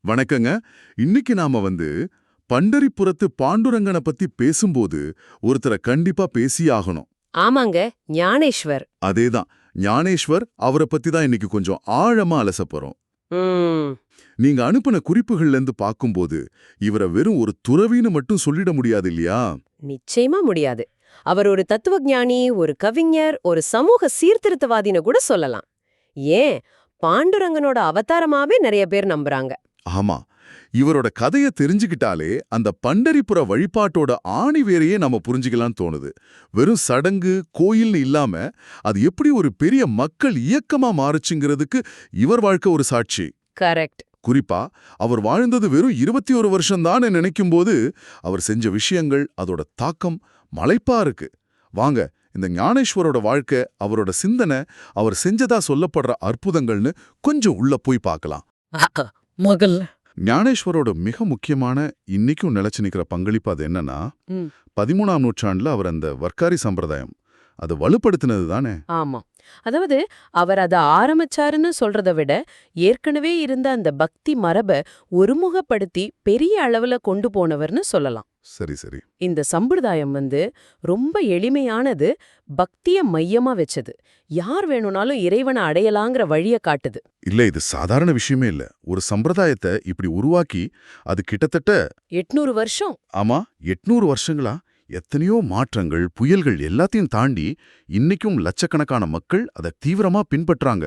வணக்கங்க. இன்னைக்கு நாம பண்டரிபுரத்து பாண்டுரங்கனை பத்தி பேசும்போது ஒருத்தரை கண்டிப்பா பேசியே ஆகணும். ஆமாங்க, ஞானேஷ்வர். அதேதான், ஞானேஷ்வர். அவரை பத்தி தான் இன்னைக்கு கொஞ்சம் ஆழமா அலசப் போறோம். ம், நீங்க அனுப்பின குறிப்புகள்ல இருந்து பார்க்கும்போது இவரை வெறும் ஒரு துறவின்னு மட்டும் சொல்லிட முடியாது இல்லையா? நிச்சயமா முடியாது. அவர் ஒரு தத்துவஞானி, ஒரு கவிஞர், ஒரு சமூக சீர்திருத்தவாதின்னு கூட சொல்லலாம். ஏன், பாண்டுரங்கனோட அவதாரமாவே நிறைய பேர் நம்புறாங்க. ஆமா, இவரோட கதைய தெரிஞ்சுக்கிட்டாலே அந்த பண்டரிபுர வழிபாட்டோட ஆணிவேரையே நாம புரிஞ்சுக்கலாம்னு தோணுது. வெறும் சடங்கு கோயில்னு இல்லாம அது எப்படி ஒரு பெரிய மக்கள் இயக்கமா மாறுச்சுங்கிறதுக்கு இவர் வாழ்க்கை ஒரு சாட்சி. கரெக்ட். குறிப்பா அவர் வாழ்ந்தது வெறும் 21 வருஷம்தான் நினைக்கும்போது அவர் செஞ்ச விஷயங்கள், அதோட தாக்கம் மலைப்பா இருக்கு. வாங்க, இந்த ஞானேஸ்வரோட வாழ்க்கை, அவரோட சிந்தனை, அவர் செஞ்சதா சொல்லப்படுற அற்புதங்கள்னு கொஞ்சம் உள்ள போய் பார்க்கலாம். முதல்ல ஞானேஸ்வரோட மிக முக்கியமான, இன்னைக்கும் நிலைச்சு நிக்கிற பங்களிப்பு அது என்னன்னா, 13ஆம் நூற்றாண்டுல அவர் அந்த வர்க்காரி சம்பிரதாயம் அதை வலுப்படுத்தினது தானே. ஆமா. அதாவது அவர் அத ஆரம்பிச்சாருன்னு சொல்றத விட, ஏற்கனவே இருந்த அந்த பக்தி மரப ஒருமுகப்படுத்தி பெரிய அளவுல கொண்டு போனவர்னு சொல்லலாம். சரி சரி. இந்த சம்பிரதாயம் ரொம்ப எளிமையானது, பக்திய மையமா வச்சது. யார் வேணும்னாலும் இறைவனை அடையலாங்கிற வழிய காட்டுது. இல்ல, இது சாதாரண விஷயமே இல்ல. ஒரு சம்பிரதாயத்தை இப்படி உருவாக்கி அது கிட்டத்தட்ட 800 வருஷம். ஆமா, 800 வருஷங்களா எத்தனையோ மாற்றங்கள், புயல்கள் எல்லாத்தையும் தாண்டி இன்னைக்கும் லட்சக்கணக்கான மக்கள் அதை தீவிரமா பின்பற்றாங்க.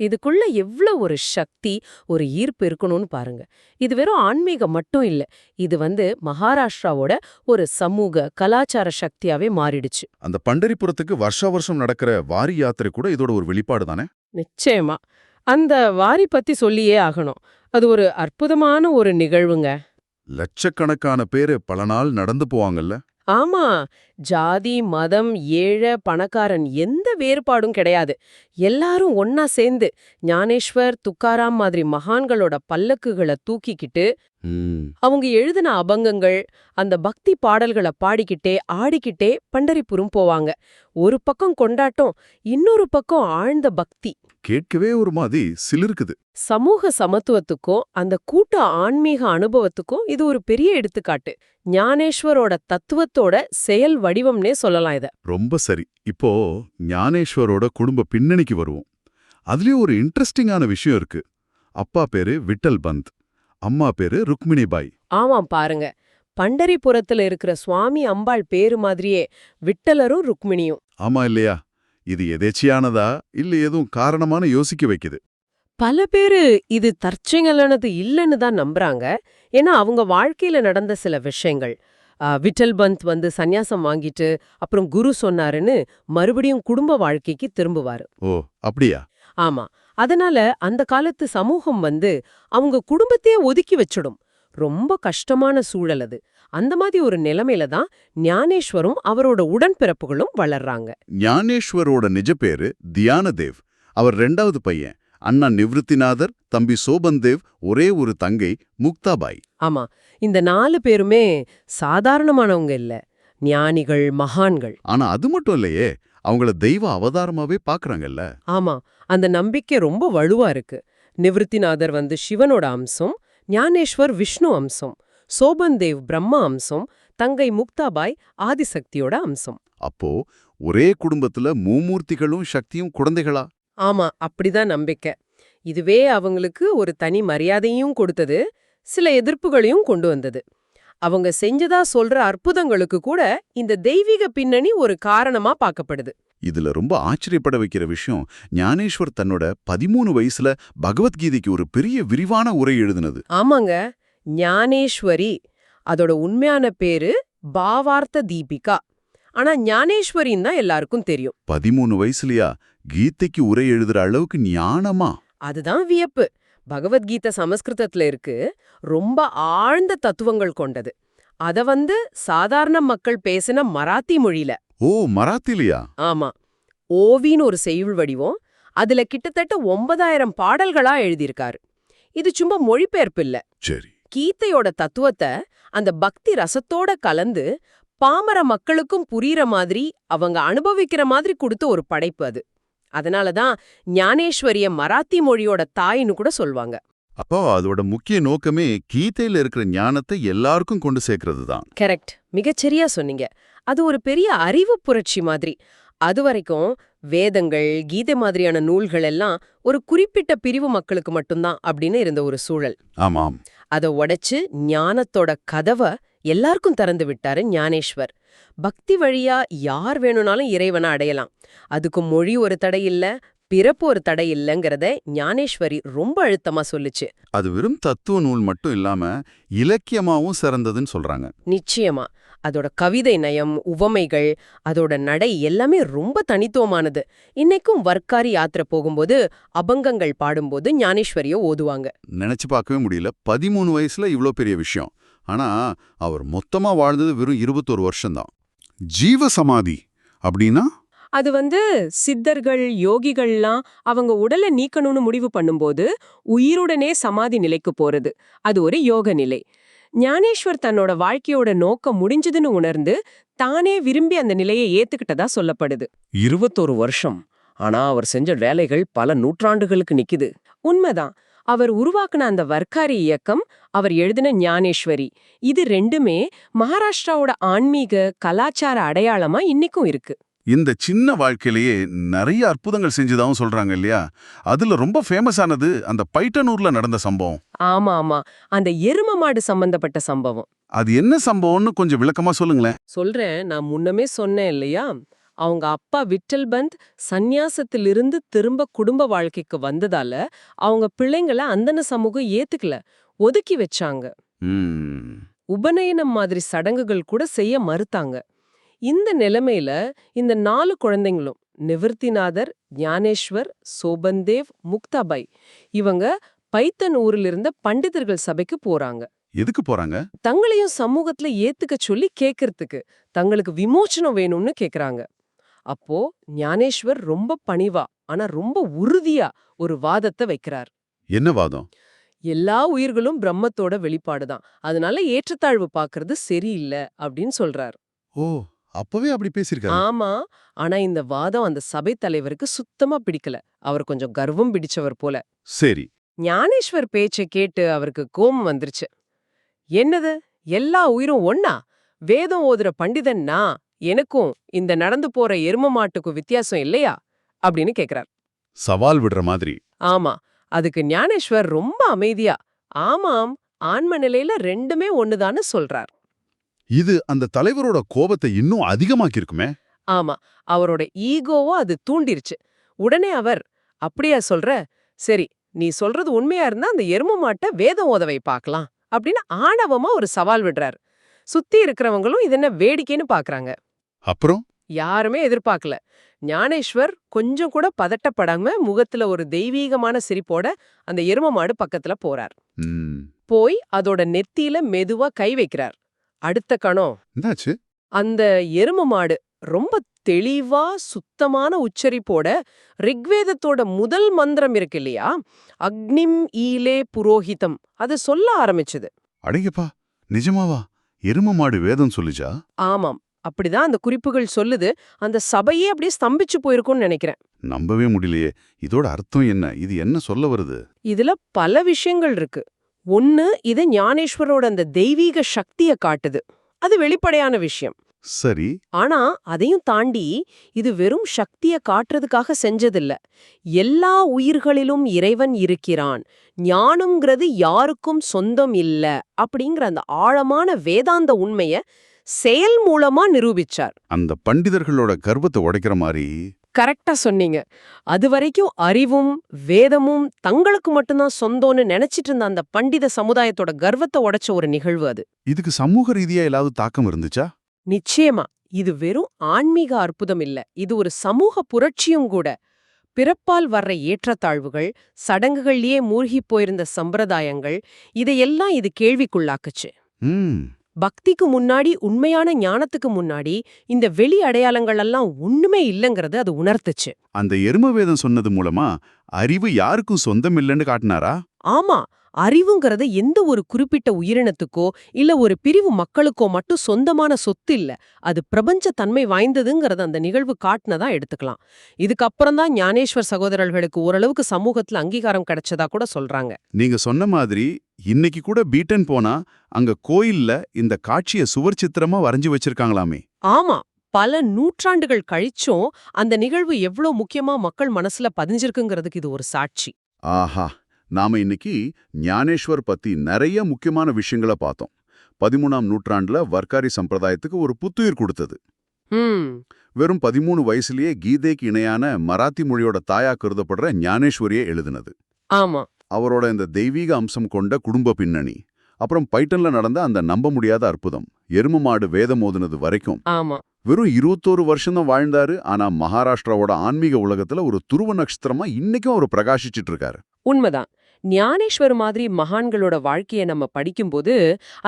இதுக்குள்ள எவ்வளவு ஒரு சக்தி, ஒரு ஈர்ப்பு இருக்கணும்னு பாருங்க. இது வெறும் ஆன்மீகம் மட்டும் இல்ல. இது மகாராஷ்டிராவோட ஒரு சமூக கலாச்சார சக்தியாவே மாறிடுச்சு. அந்த பண்டரிபுரத்துக்கு வருஷா வருஷம் நடக்கிற வாரி யாத்திரை கூட இதோட ஒரு வெளிப்பாடு தானே. நிச்சயமா. அந்த வாரி பத்தி சொல்லியே ஆகணும். அது ஒரு அற்புதமான ஒரு நிகழ்வுங்க. லட்சக்கணக்கான பேரு பல நாள் நடந்து போவாங்கல்ல. ஆமா. ஜாதி, மதம், ஏழை, பணக்காரன் எந்த வேறுபாடும் கிடையாது. எல்லாரும் ஒன்னா சேர்ந்து ஞானேஸ்வர், துக்காராம் மாதிரி மகான்களோட பல்லக்குகளை தூக்கிக்கிட்டு, அவங்க எழுதின அபங்கங்கள், அந்த பக்தி பாடல்களை பாடிக்கிட்டே ஆடிக்கிட்டே பண்டரிபுரம் போவாங்க. ஒரு பக்கம் கொண்டாட்டம், இன்னொரு பக்கம் ஆழ்ந்த பக்தி. கேட்கவே ஒரு மாதிரி சிலிருக்குது. சமூக சமத்துவத்துக்கும் அந்த கூட்ட ஆன்மீக அனுபவத்துக்கும் இது ஒரு பெரிய எடுத்துக்காட்டு. ஞானேஸ்வரோட தத்துவத்தோட செயல் வடிவம்னே சொல்லலாம் இத. ரொம்ப சரி. இப்போ ஞானேஸ்வரோட குடும்ப பின்னணிக்கு வருவோம். அதுலயும் ஒரு இன்ட்ரெஸ்டிங்கான விஷயம் இருக்கு. அப்பா பேரு விட்டல் பந்த், அம்மா பேரு ருக்மிணிபாய். ஆமாம், பாருங்க. பண்டரிபுரத்துல இருக்கிற சுவாமி அம்பாள் பேரு மாதிரியே விட்டலரும் ருக்மிணியும். ஆமா இல்லையா? இது எதேச்சியானதா இல்ல எதுவும் காரணமான யோசிக்க வைக்குது. பல பேரு இது தற்செயலானது இல்லைன்னு தான் நம்புறாங்க. ஏன்னா அவங்க வாழ்க்கையில நடந்த சில விஷயங்கள். விட்டல் பந்த் சந்நியாசம் வாங்கிட்டு அப்புறம் குரு சொன்னாருன்னு மறுபடியும் குடும்ப வாழ்க்கைக்கு திரும்புவாரு. ஓ, அப்படியா? ஆமா. அதனால அந்த காலத்து சமூகம் அவங்க குடும்பத்தையே ஒதுக்கி வச்சிடும். ரொம்ப கஷ்டமான சூழல் அது. அந்த மாதிரி ஒரு நிலைமையில தான் ஞானேஸ்வரும் அவரோட உடன்பிறப்புகளும் வளர்றாங்க. ஞானேஸ்வரோட நிஜ பேரு தியானதேவ். அவர் 2வது பையன். அண்ணா நிவ்ருத்திநாதர், தம்பி சோபந்தேவ், ஒரே ஒரு தங்கை முக்தாபாய். ஆமா. இந்த 4 பேருமே சாதாரணமானவங்க இல்ல, ஞானிகள், மகான்கள். ஆனா அது மட்டும் இல்லையே, அவங்கள தெய்வ அவதாரமாவே பாக்குறாங்கல்ல. ஆமா. அந்த நம்பிக்கை ரொம்ப வலுவா இருக்கு. நிவ்ருத்திநாதர் சிவனோட அம்சம், ஞானேஸ்வர் விஷ்ணு அம்சம், சோபந்தேவ் பிரம்மா அம்சம், தங்கை முக்தாபாய் ஆதிசக்தியோட அம்சம். அப்போ ஒரே குடும்பத்துல மூமூர்த்திகளும் சக்தியும் குழந்தைகளா? ஆமா, அப்படிதான் நம்பிக்கை. இதுவே அவங்களுக்கு ஒரு தனி மரியாதையும் கொடுத்தது, சில எதிர்ப்புகளையும் கொண்டு வந்தது. அவங்க செஞ்சதா சொல்ற அற்புதங்களுக்கு கூட இந்த தெய்வீக பின்னணி ஒரு காரணமா பார்க்கப்படுது. இதுல ரொம்ப ஆச்சரியப்பட வைக்கிற விஷயம், ஞானேஸ்வர் தன்னோட 13 வயசுல பகவத்கீதைக்கு ஒரு பெரிய விரிவான உரை எழுதினது. ஆமாங்க, ஞானேஸ்வரி. அதோட உண்மையான பேரு பாவார்த்த தீபிகா. ஆனா ஞானேஸ்வரின்னு தான் எல்லாருக்கும் தெரியும். 13 வயசுலயா கீதைக்கு உரை எழுதுற அளவுக்கு ஞானமா? அதுதான் வியப்பு. பகவத்கீதை சமஸ்கிருதத்துல இருக்கு, ரொம்ப ஆழ்ந்த தத்துவங்கள் கொண்டது. அத சாதாரண மக்கள் பேசின மராத்தி மொழியில. ஓ, மராத்திலியா? ஆமா. ஓவின்னு ஒரு செய்யுள் வடிவம். அதுல கிட்டத்தட்ட 9000 பாடல்களா எழுதியிருக்காரு. இது சும்மா மொழிபெயர்ப்பு இல்ல. சரி. கீதையோட தத்துவத்தை அந்த பக்தி ரசத்தோட கலந்து பாமர மக்களுக்கும் புரியுற மாதிரி, அவங்க அனுபவிக்கிற மாதிரி கொடுத்த ஒரு படைப்பு அது. அதனாலதான் ஞானேஸ்வரிய மராத்தி மொழியோட தாயின்னு கூட சொல்வாங்க. அப்போ அதோட முக்கிய நோக்கமே கீதையில இருக்கிற ஞானத்தை எல்லாருக்கும் கொண்டு சேர்க்கறது தான். கரெக்ட், மிகச்சரியா சொன்னீங்க. அது ஒரு பெரிய அறிவு புரட்சி மாதிரி. அதுவரைக்கும் வேதங்கள், கீதை மாதிரியான நூல்கள் எல்லாம் ஒரு குறிப்பிட்ட பிரிவு மக்களுக்கு மட்டும்தான் அப்படின்னு இருந்த ஒரு சூழல். ஆமாம். அதை உடைச்சு ஞானத்தோட கதவை எல்லாருக்கும் திறந்து விட்டாரு ஞானேஸ்வர். பக்தி வழியா யார் வேணும்னாலும் இறைவனை அடையலாம். அதுக்கு மொழி ஒரு தடை இல்ல, பிறப்பு ஒரு தடை இல்லைங்கிறத ஞானேஸ்வரி ரொம்ப அழுத்தமா சொல்லுச்சு. அது வெறும் தத்துவ நூல் மட்டும் இல்லாம இலக்கியமாவும் சிறந்ததுன்னு சொல்றாங்க. நிச்சயமா. அதோட கவிதை நயம், உவமைகள், அதோட நடை எல்லாமே ரொம்ப தனித்துவமானது. இன்னைக்கும் வர்க்காரி யாத்திரை போகும்போது அபங்கங்கள் பாடும்போது ஞானேஸ்வரிய ஓதுவாங்க. நினைச்சு பார்க்கவே முடியல. 13 வயசுல இவ்ளோ பெரிய விஷயம். ஆனா அவர் மொத்தமா வாழ்ந்தது வெறும் 21 வருஷம்தான். ஜீவ சமாதி அப்படின்னா அது சித்தர்கள், யோகிகள்லாம் அவங்க உடலை நீக்கணும்னு முடிவு பண்ணும்போது உயிருடனே சமாதி நிலைக்கு போறது. அது ஒரு யோக நிலை. ஞானேஸ்வர் தன்னோட வாழ்க்கையோட நோக்கம் முடிஞ்சதுன்னு உணர்ந்து தானே விரும்பி அந்த நிலையை ஏத்துக்கிட்டதா சொல்லப்படுது. 21 வருஷம். ஆனா அவர் செஞ்ச வேலைகள் பல நூற்றாண்டுகளுக்கு நிக்குது. உண்மைதான். அவர் உருவாக்குன அந்த வர்க்காரி இயக்கம், அவர் எழுதின ஞானேஸ்வரி, இது ரெண்டுமே மகாராஷ்டிராவோட ஆன்மீக கலாச்சார அடையாளமா இன்னைக்கும் இருக்கு. இந்த சின்ன வாழ்க்கையிலேயே நிறைய அற்புதங்கள் செஞ்சதாவும் சொல்றாங்க இல்லையா? அதுல ரொம்ப ஃபேமஸ் ஆனது அந்த பைட்டனூர்ல நடந்த சம்பவம். ஆமா ஆமா, அந்த எரும மாடு சம்பந்தப்பட்ட சம்பவம். அது என்ன சம்பவம்னு கொஞ்சம் விளக்கமா சொல்லுங்களேன். சொல்றேன். நான் முன்னமே சொன்னேன் இல்லையா, அவங்க அப்பா விட்டல்பந்த் சந்நியாசத்திலிருந்து திரும்ப குடும்ப வாழ்க்கைக்கு வந்ததால அவங்க பிள்ளைங்களை அந்தன சமூகம் ஏத்துக்கல, ஒதுக்கி வச்சாங்க. உபநயனம் மாதிரி சடங்குகள் கூட செய்ய மறுத்தாங்க. இந்த நிலைமையில இந்த 4 குழந்தைங்களும் நிவர்த்திநாதர், ஞானேஸ்வர், சோபந்தேவ், முக்தாபாய் இவங்க பைத்தன் ஊரில் இருந்த பண்டிதர்கள் சபைக்கு போறாங்க. எதுக்கு போறாங்க? தங்களையும் சமூகத்துல ஏத்துக்க சொல்லி கேக்குறதுக்கு, தங்களுக்கு விமோச்சனம் வேணும்னு கேக்குறாங்க. அப்போ ஞானேஸ்வர் ரொம்ப பணிவா ஆனா ரொம்ப உறுதியா ஒரு வாதத்தை வைக்கிறார். என்ன வாதம்? எல்லா உயிர்களும் பிரம்மத்தோட வெளிப்பாடுதான், அதனால ஏற்றத்தாழ்வு பாக்குறது சரியில்லை அப்படின்னு சொல்றார். ஓ, அப்பவே அப்படி பேசிருக்காரு. ஆமா. ஆனா இந்த வாதம் அந்த சபை தலைவருக்கு சுத்தமா பிடிக்கல. அவர் கொஞ்சம் கர்வம் பிடிச்சவர் போல. சரி. ஞானேஸ்வர் பேச்சை கேட்டு அவருக்கு கோபம் வந்துருச்சு. என்னது, எல்லா உயிரும் ஒன்னா? வேதம் ஓதுற பண்டிதன்னா எனக்கும் இந்த நடந்து போற எரும மாட்டுக்கும் வித்தியாசம் இல்லையா அப்படின்னு கேக்குறார். சவால் விடுற மாதிரி. ஆமா. அதுக்கு ஞானேஸ்வர் ரொம்ப அமைதியா, ஆமாம், ஆன்ம நிலையில ரெண்டுமே ஒண்ணுதான்னு சொல்றார். இது அந்த தலைவரோட கோபத்தை இன்னும் அதிகமாக்கிருக்குமே. ஆமா, அவரோட ஈகோவோ அது தூண்டிருச்சு. உடனே அவர், அப்படியா சொல்ற? சரி, நீ சொல்றது உண்மையா இருந்தா அந்த எரும மாட்டை வேதம் ஓதவை பார்க்கலாம் அப்படின்னு ஆணவமா ஒரு சவால் விடுறார். சுத்தி இருக்கிறவங்களும் இதென்ன வேடிக்கைன்னு பாக்குறாங்க. அப்புறம் யாருமே எதிர்பார்க்கல. ஞானேஸ்வர் கொஞ்சம் கூட பதட்டப்படாம முகத்துல ஒரு தெய்வீகமான சிரிப்போட அந்த எரும மாடு பக்கத்துல போறார். போய் அதோட நெத்தியில மெதுவா கை வைக்கிறார். அடுத்த கணம் என்னாச்சு? அந்த எரும மாடு ரொம்ப தெளிவா சுத்தமான உச்சரிப்போட ரிக்வேதத்தோட முதல் மந்திரம் இருக்கு இல்லையா, அக்னிம் ஈலே புரோஹிதம், அது சொல்ல ஆரம்பிச்சது. அடேங்கப்பா, நிஜமாவா? எரும மாடு வேதம் சொல்லுச்சா? ஆமாம், அப்படிதான் அந்த குறிப்புகள் சொல்லுது. அந்த சபையே அப்படியே ஸ்தம்பிச்சு போயிருக்கும்னு நினைக்கிறேன். நம்பவே முடியலையே. இதோட அர்த்தம் என்ன? இது என்ன சொல்ல வருது? இதுல பல விஷயங்கள் இருக்கு. ஒன்னு, இது ஞானேஸ்வரோட அந்த தெய்வீக சக்திய காட்டுது. அது வெளிப்படையான விஷயம். சரி. ஆனா அதையும் தாண்டி இது வெறும் சக்திய காட்டுறதுக்காக செஞ்சதில்ல. எல்லா உயிர்களிலும் இறைவன் இருக்கிறான், ஞானம்ங்கிறது யாருக்கும் சொந்தம் இல்ல அப்படிங்கிற அந்த ஆழமான வேதாந்த உண்மைய செயல் மூலமா நிரூபிச்சார். அந்த பண்டிதர்களோட கர்வத்தை உடைக்கிற மாதிரி. கரெக்டா சொன்னீங்க. அதுவரைக்கும் அறிவும் வேதமும் தங்களுக்கு மட்டும்தான் சொந்தம்னு நினைச்சிட்டு இருந்த அந்த பண்டித சமுதாயத்தோட கர்வத்தை உடைச்ச ஒரு நிகழ்வு அது. இதுக்கு சமூக ரீதியா ஏதாவது தாக்கம் இருந்துச்சா? நிச்சயமா. இது வெறும் ஆன்மீக அற்புதம் இல்ல, இது ஒரு சமூக புரட்சியும் கூட. பிறப்பால் வர்ற ஏற்றத்தாழ்வுகள், சடங்குகள்லயே மூழ்கிப் போயிருந்த சம்பிரதாயங்கள், இதையெல்லாம் இது கேள்விக்குள்ளாக்குச்சு. பக்திக்கு முன்னாடி, உண்மையான ஞானத்துக்கு முன்னாடி இந்த வெளி அடையாளங்கள் எல்லாம் ஒண்ணுமே இல்லைங்கிறது அது உணர்த்துச்சு. அந்த எரும வேதம் சொன்னது மூலமா அறிவு யாருக்கும் சொந்தம் இல்லைன்னு காட்டினாரா? ஆமா, அறிவுங்கிறது எந்த ஒரு குறிப்பிட்ட உயிரினத்துக்கோ இல்ல ஒரு பிரிவு மக்களுக்கோ மட்டும் சொந்தமான சொத்து இல்ல, அது பிரபஞ்ச தன்மை வாய்ந்ததுங்கிறத அந்த நிகழ்வு காட்டுனதா எடுத்துக்கலாம். இதுக்கப்புறம் தான் ஞானேஸ்வர் சகோதரர்களுக்கு ஓரளவுக்கு சமூகத்துல அங்கீகாரம் கிடைச்சதா கூட சொல்றாங்க. நீங்க சொன்ன மாதிரி இன்னைக்கு கூட பீட்டன் போனா அங்க கோயில்ல இந்த காட்சிய சுவர் சித்திரமா வரைஞ்சு வச்சிருக்காங்களாமே. ஆமா, பல நூற்றாண்டுகள் கழிச்சும் அந்த நிகழ்வு எவ்ளோ முக்கியமா மக்கள் மனசுல பதிஞ்சிருக்குங்கிறதுக்கு இது ஒரு சாட்சி. ஆஹா, நாம இன்னைக்கு ஞானேஸ்வர் பத்தி நிறைய முக்கியமான விஷயங்களை பார்த்தோம். 13ஆம் நூற்றாண்டுல வர்க்காரி சம்பிரதாயத்துக்கு ஒரு புத்துயிர் கொடுத்தது. ம் வெறும் 13 வயசுலயே கீதைக்கு இணையான மராத்தி மொழியோட தாயா கருதப்படுற ஞானேஸ்வரியை எழுதினது. ஆமா, அவரோட இந்த தெய்வீக அம்சம் கொண்ட குடும்ப பின்னணி, அப்புறம் பைட்டன்ல நடந்த அந்த நம்ப முடியாத அற்புதம், எரும மாடு வேதம் ஓதுனது வரைக்கும் ஆமா. வெறும் 21 வருஷம் தான் வாழ்ந்தாரு. ஆனா மகாராஷ்டிராவோட ஆன்மீக உலகத்துல ஒரு துருவ நட்சத்திரமா இன்னைக்கும் அவர் பிரகாசிச்சிட்டு இருக்காரு. உண்மைதான். ஞானேஸ்வர் மாதிரி மகான்களோட வாழ்க்கைய நம்ம படிக்கும்போது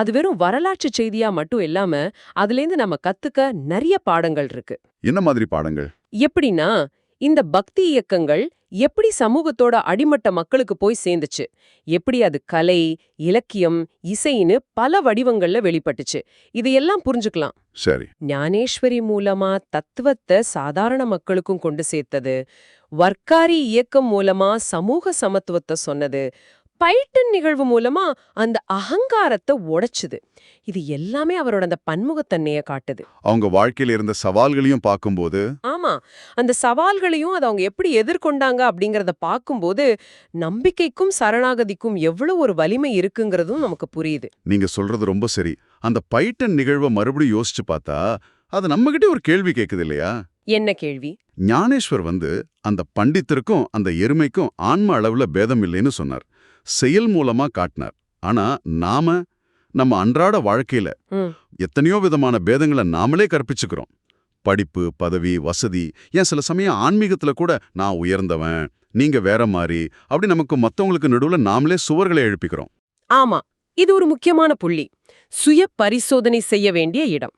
அது வெறும் வரலாற்று செய்தியா மட்டும் இல்லாம அதுலேருந்து நம்ம கத்துக்க நிறைய பாடங்கள் இருக்கு. என்ன மாதிரி பாடங்கள்? எப்படின்னா, இந்த பக்தி இயக்கங்கள் எப்படி சமூகத்தோட அடிமட்ட மக்களுக்கு போய் சேர்ந்துச்சு, எப்படி அது கலை, இலக்கியம், இசைன்னு பல வடிவங்கள்ல வெளிப்பட்டுச்சு, இதையெல்லாம் புரிஞ்சுக்கலாம். சரி. ஞானேஸ்வரி மூலமா தத்துவத்தை சாதாரண மக்களுக்கும் கொண்டு சேர்த்தது, வர்க்காரி இயக்கம் மூலமா சமூக சமத்துவத்தை சொன்னது, பைட்டன் நிகழ்வு மூலமா அந்த அகங்காரத்தை உடைச்சுது. இது எல்லாமே அவரோட அந்த பன்முகத்தன்மையை காட்டுது. அவங்க வாழ்க்கையில இருந்த சவால்களையும் பார்க்கும்போது, ஆமா, அந்த சவால்களையும் அதை அவங்க எப்படி எதிர்கொண்டாங்க அப்படிங்கறத பார்க்கும்போது நம்பிக்கைக்கும் சரணாகதிக்கும் எவ்வளவு ஒரு வலிமை இருக்குங்கிறதும் நமக்கு புரியுது. நீங்க சொல்றது ரொம்ப சரி. அந்த பைட்டன் நிகழ்வை மறுபடியும் யோசிச்சு பார்த்தா அது நம்மகிட்ட ஒரு கேள்வி கேக்குது இல்லையா? என்ன கேள்வி? ஞானேஸ்வர் அந்த பண்டித்திற்கும் அந்த எருமைக்கும் ஆன்ம அளவுல பேதம் இல்லைன்னு சொன்னார். செயல் மூலமா காட்டினார். ஆனா நம்ம அன்றாட வாழ்க்கையில ம். எத்தனையோ விதமான பேதங்களை நாமளே கற்பிச்சுக்கிறோம். படிப்பு, பதவி, வசதி, ஏன் சில சமயம் ஆன்மீகத்துல கூட நான் உயர்ந்தவன், நீங்க வேற மாதிரி, அப்படி நமக்கு மத்தவங்களுக்கு நடுவுல நாமளே சுவர்களை எழுப்பிக்கிறோம். ஆமா, இது ஒரு முக்கியமான புள்ளி. சுய பரிசோதனை செய்ய வேண்டிய இடம்.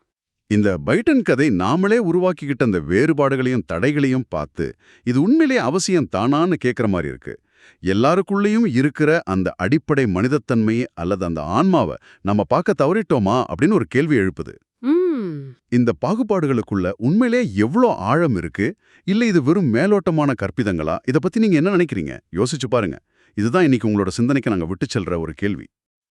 இந்த பைட்டன் கதை நாமளே உருவாக்கிக்கிட்ட அந்த வேறுபாடுகளையும் தடைகளையும் பார்த்து இது உண்மையிலே அவசியம் தானான்னு கேட்குற மாதிரி இருக்கு. எல்லாருக்குள்ளேயும் இருக்கிற அந்த அடிப்படை மனிதத்தன்மையை அல்லது அந்த ஆன்மாவை நம்ம பார்க்க தவறிட்டோமா அப்படின்னு ஒரு கேள்வி எழுப்புது. இந்த பாகுபாடுகளுக்குள்ள உண்மையிலே எவ்வளோ ஆழம் இருக்கு, இல்ல இது வெறும் மேலோட்டமான கற்பிதங்களா? இதை பத்தி நீங்க என்ன நினைக்கிறீங்க? யோசிச்சு பாருங்க. இதுதான் இன்னைக்கு உங்களோட சிந்தனைக்கு நாங்க விட்டு செல்ற ஒரு கேள்வி.